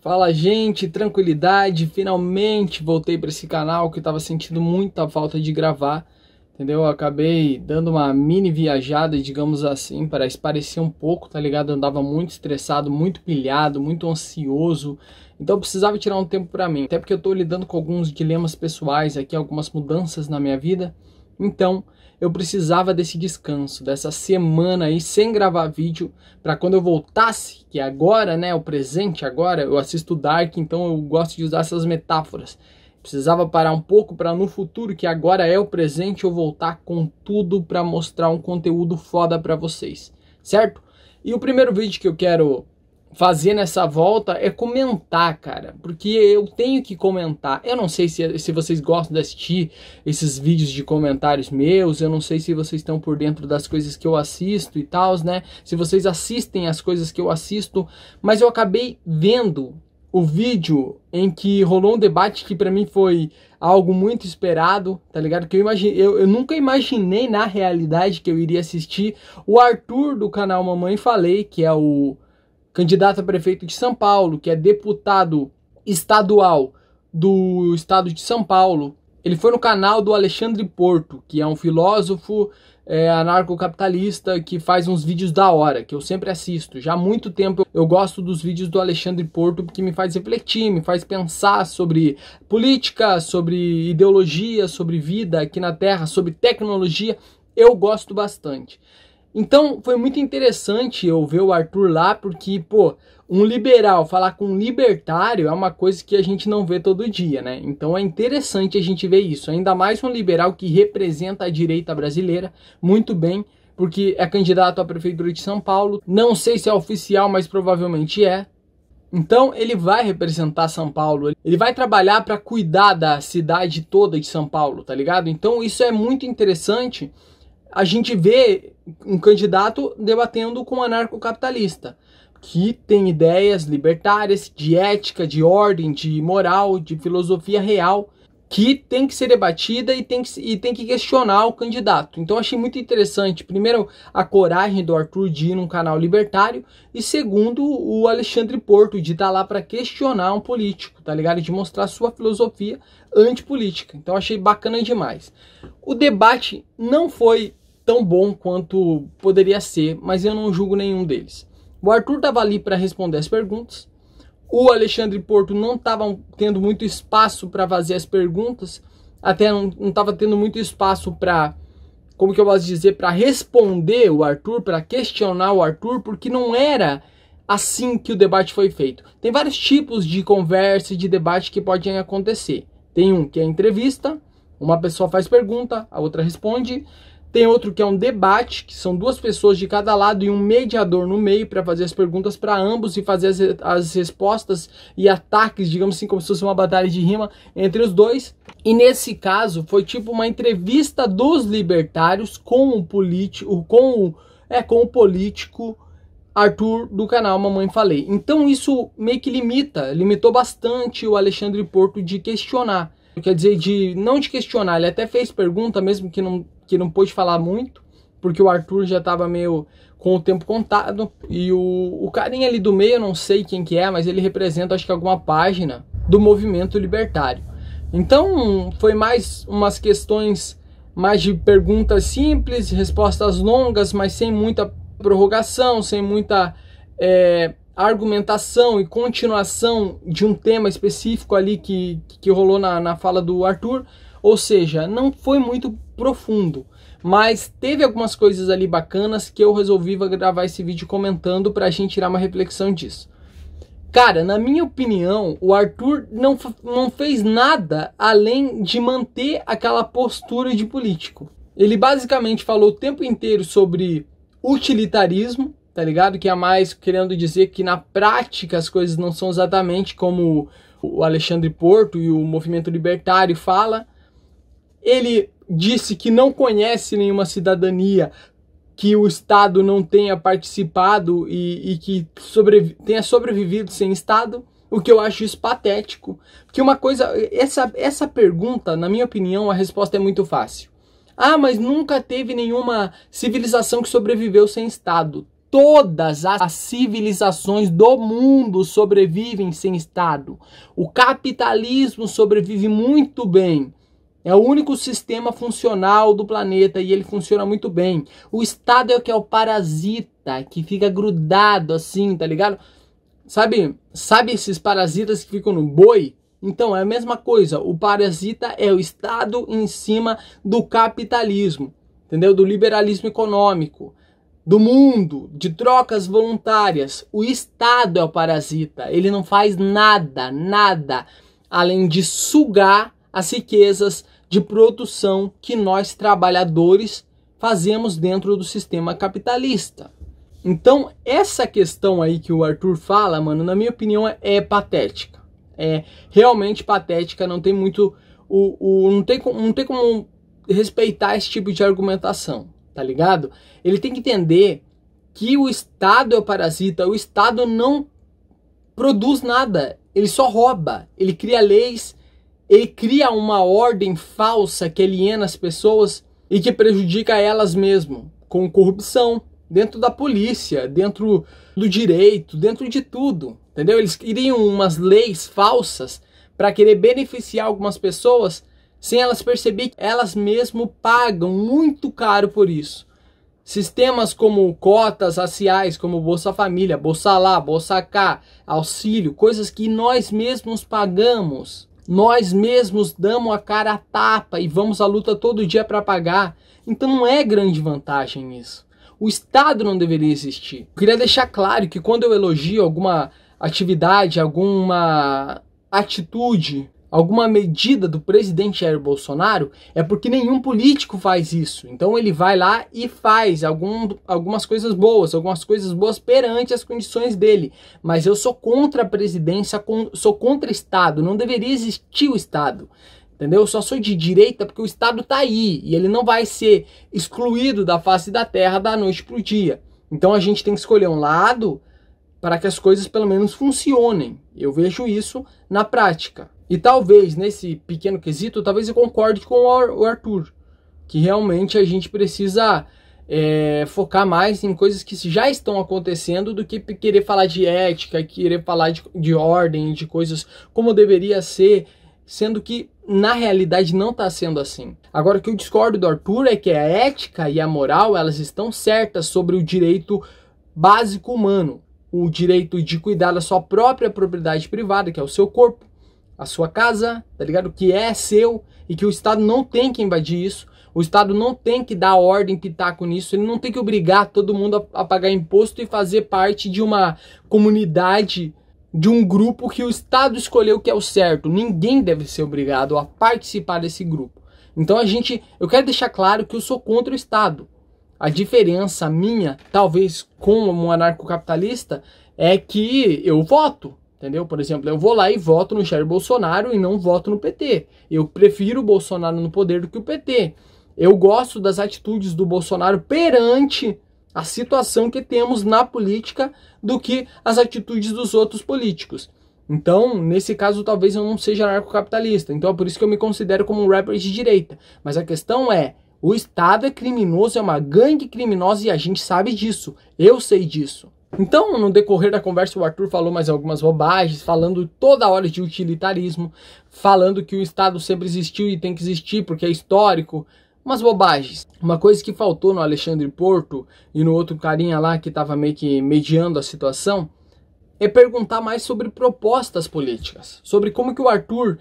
Fala, gente, tranquilidade, finalmente voltei para esse canal que eu tava sentindo muita falta de gravar, entendeu? Eu acabei dando uma mini viajada, digamos assim, para esparecer um pouco, tá ligado? Eu andava muito estressado, muito pilhado, muito ansioso, então eu precisava tirar um tempo para mim, até porque eu tô lidando com alguns dilemas pessoais aqui, algumas mudanças na minha vida, então eu precisava desse descanso, dessa semana aí sem gravar vídeo, para quando eu voltasse, que agora, né, o presente agora, eu assisto Dark, então eu gosto de usar essas metáforas. Precisava parar um pouco para no futuro, que agora é o presente, eu voltar com tudo para mostrar um conteúdo foda para vocês, certo? E o primeiro vídeo que eu quero fazer nessa volta é comentar, cara, porque eu tenho que comentar. Eu não sei se vocês gostam de assistir esses vídeos de comentários meus, eu não sei se vocês estão por dentro das coisas que eu assisto e tal, né? Se vocês assistem as coisas que eu assisto, mas eu acabei vendo o vídeo em que rolou um debate que pra mim foi algo muito esperado, tá ligado? Que eu nunca imaginei na realidade que eu iria assistir o Arthur do canal Mamãe Falei, que é o candidato a prefeito de São Paulo, que é deputado estadual do estado de São Paulo. Ele foi no canal do Alexandre Porto, que é um filósofo anarcocapitalista que faz uns vídeos da hora, que eu sempre assisto. Já há muito tempo eu gosto dos vídeos do Alexandre Porto, porque me faz refletir, me faz pensar sobre política, sobre ideologia, sobre vida aqui na Terra, sobre tecnologia. Eu gosto bastante. Então foi muito interessante eu ver o Arthur lá, porque, pô, um liberal falar com um libertário é uma coisa que a gente não vê todo dia, né? Então é interessante a gente ver isso, ainda mais um liberal que representa a direita brasileira muito bem, porque é candidato à prefeitura de São Paulo, não sei se é oficial, mas provavelmente é. Então ele vai representar São Paulo, ele vai trabalhar para cuidar da cidade toda de São Paulo, tá ligado? Então isso é muito interessante. A gente vê um candidato debatendo com um anarcocapitalista, que tem ideias libertárias, de ética, de ordem, de moral, de filosofia real, que tem que ser debatida e tem que questionar o candidato. Então achei muito interessante, primeiro, a coragem do Arthur de ir num canal libertário, e segundo, o Alexandre Porto de estar lá para questionar um político, tá ligado? De mostrar sua filosofia antipolítica. Então achei bacana demais. O debate não foi tão bom quanto poderia ser, mas eu não julgo nenhum deles. O Arthur estava ali para responder as perguntas, o Alexandre Porto não estava tendo muito espaço para fazer as perguntas, até não estava tendo muito espaço para, como que eu posso dizer, para responder o Arthur, para questionar o Arthur, porque não era assim que o debate foi feito. Tem vários tipos de conversa e de debate que podem acontecer. Tem um que é entrevista, uma pessoa faz pergunta, a outra responde. Tem outro que é um debate, que são duas pessoas de cada lado e um mediador no meio para fazer as perguntas para ambos e fazer as respostas e ataques, digamos assim, como se fosse uma batalha de rima entre os dois. E nesse caso foi tipo uma entrevista dos libertários com o político, com o político Arthur do canal Mamãe Falei. Então isso meio que limitou bastante o Alexandre Porto de questionar. Quer dizer, não de questionar, ele até fez pergunta, mesmo que não pôde falar muito, porque o Arthur já estava meio com o tempo contado, e o carinha ali do meio, eu não sei quem que é, mas ele representa, acho que alguma página do movimento libertário. Então, foi mais umas questões mais de perguntas simples, respostas longas, mas sem muita prorrogação, sem muita argumentação e continuação de um tema específico ali que rolou na fala do Arthur. Ou seja, não foi muito profundo, mas teve algumas coisas ali bacanas que eu resolvi gravar esse vídeo comentando pra gente tirar uma reflexão disso. Cara, na minha opinião, o Arthur não fez nada além de manter aquela postura de político. Ele basicamente falou o tempo inteiro sobre utilitarismo, tá ligado? Que é mais querendo dizer que na prática as coisas não são exatamente como o Alexandre Porto e o movimento libertário fala. Ele disse que não conhece nenhuma cidadania que o Estado não tenha participado e que tenha sobrevivido sem Estado, o que eu acho isso patético. Porque uma coisa, essa pergunta, na minha opinião, a resposta é muito fácil. Ah, mas nunca teve nenhuma civilização que sobreviveu sem Estado. todas as civilizações do mundo sobrevivem sem Estado. O capitalismo sobrevive muito bem. É o único sistema funcional do planeta e ele funciona muito bem. O Estado é o que é o parasita, que fica grudado assim, tá ligado? Sabe esses parasitas que ficam no boi? Então é a mesma coisa. O parasita é o Estado em cima do capitalismo, entendeu? Do liberalismo econômico, do mundo, de trocas voluntárias. O Estado é o parasita. Ele não faz nada, além de sugar as riquezas de produção que nós trabalhadores fazemos dentro do sistema capitalista. Então, essa questão aí que o Arthur fala, mano, na minha opinião é patética. É realmente patética, não tem muito... não tem como respeitar esse tipo de argumentação, tá ligado? Ele tem que entender que o Estado é o parasita, o Estado não produz nada, ele só rouba, ele cria leis, ele cria uma ordem falsa que aliena as pessoas e que prejudica elas mesmas, com corrupção, dentro da polícia, dentro do direito, dentro de tudo, entendeu? Eles criam umas leis falsas para querer beneficiar algumas pessoas sem elas perceberem que elas mesmas pagam muito caro por isso. Sistemas como cotas raciais, como Bolsa Família, Bolsa Lá, Bolsa Cá, auxílio, coisas que nós mesmos pagamos. Nós mesmos damos a cara a tapa e vamos à luta todo dia para pagar. Então não é grande vantagem isso. O Estado não deveria existir. Eu queria deixar claro que quando eu elogio alguma atividade, alguma atitude, alguma medida do presidente Jair Bolsonaro, é porque nenhum político faz isso. Então ele vai lá e faz algumas coisas boas perante as condições dele. Mas eu sou contra a presidência, sou contra o Estado, não deveria existir o Estado. Entendeu? Eu só sou de direita porque o Estado tá aí e ele não vai ser excluído da face da terra da noite pro dia. Então a gente tem que escolher um lado para que as coisas pelo menos funcionem. Eu vejo isso na prática. E talvez, nesse pequeno quesito, talvez eu concorde com o Arthur, que realmente a gente precisa focar mais em coisas que já estão acontecendo do que querer falar de ética, querer falar de ordem, de coisas como deveria ser, sendo que na realidade não está sendo assim. Agora, o que eu discordo do Arthur é que a ética e a moral, elas estão certas sobre o direito básico humano, o direito de cuidar da sua própria propriedade privada, que é o seu corpo, a sua casa, tá ligado? Que é seu e que o Estado não tem que invadir isso. O Estado não tem que dar ordem, pitaco nisso. Ele não tem que obrigar todo mundo a pagar imposto e fazer parte de uma comunidade, de um grupo que o Estado escolheu que é o certo. Ninguém deve ser obrigado a participar desse grupo. Então eu quero deixar claro que eu sou contra o Estado. A diferença minha, talvez com um anarcocapitalista, é que eu voto. Entendeu? Por exemplo, eu vou lá e voto no Jair Bolsonaro e não voto no PT. Eu prefiro o Bolsonaro no poder do que o PT. Eu gosto das atitudes do Bolsonaro perante a situação que temos na política do que as atitudes dos outros políticos. Então, nesse caso, talvez eu não seja anarcocapitalista. Então é por isso que eu me considero como um rapper de direita. Mas a questão é, o Estado é criminoso, é uma gangue criminosa e a gente sabe disso. Eu sei disso. Então, no decorrer da conversa, o Arthur falou mais algumas bobagens, falando toda hora de utilitarismo, falando que o Estado sempre existiu e tem que existir porque é histórico. Umas bobagens. Uma coisa que faltou no Alexandre Porto e no outro carinha lá que estava meio que mediando a situação é perguntar mais sobre propostas políticas, sobre como que o Arthur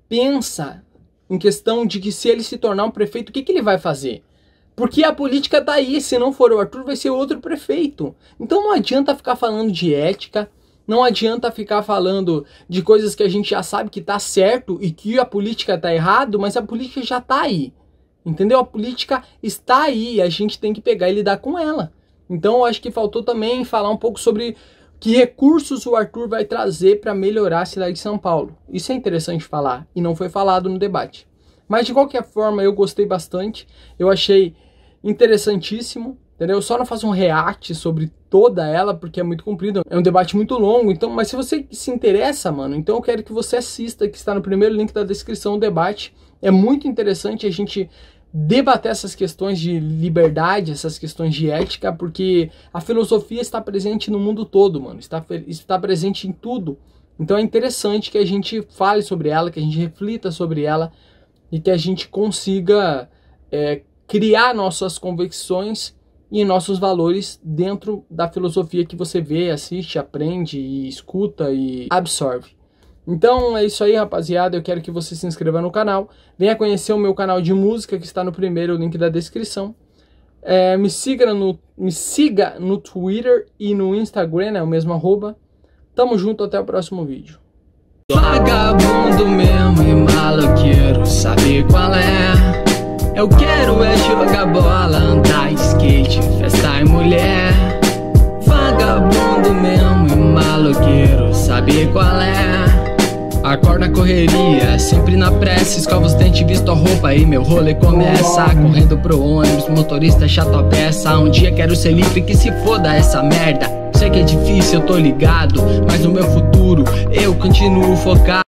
pensa em questão de que se ele se tornar um prefeito, o que ele vai fazer? Porque a política tá aí, se não for o Arthur, vai ser outro prefeito. Então não adianta ficar falando de ética, não adianta ficar falando de coisas que a gente já sabe que tá certo e que a política tá errado, mas a política já tá aí. Entendeu? A política está aí e a gente tem que pegar e lidar com ela. Então eu acho que faltou também falar um pouco sobre que recursos o Arthur vai trazer para melhorar a cidade de São Paulo. Isso é interessante falar e não foi falado no debate. Mas de qualquer forma eu gostei bastante, eu achei interessantíssimo, entendeu? Eu só não faço um react sobre toda ela, porque é muito comprido, é um debate muito longo, então, mas se você se interessa, mano, então eu quero que você assista, que está no primeiro link da descrição, o debate. É muito interessante, a gente debater essas questões de liberdade, essas questões de ética, porque a filosofia está presente no mundo todo, mano, está presente em tudo. Então é interessante que a gente fale sobre ela, que a gente reflita sobre ela e que a gente consiga criar nossas convicções e nossos valores dentro da filosofia que você vê, assiste, aprende, e escuta e absorve. Então é isso aí, rapaziada. Eu quero que você se inscreva no canal, venha conhecer o meu canal de música que está no primeiro link da descrição. Me siga no Twitter e no Instagram, é o mesmo @. Tamo junto, até o próximo vídeo. Vagabundo mesmo e maloqueiro, sabe qual é? Eu quero jogar bola, andar skate, festa e mulher. Vagabundo mesmo e maloqueiro, sabe qual é? Acorda a correria, sempre na pressa, escova os dentes, visto a roupa e meu rolê começa. Correndo pro ônibus, motorista chato a peça. Um dia quero ser livre, que se foda essa merda. Sei que é difícil, eu tô ligado, mas no meu futuro eu continuo focado.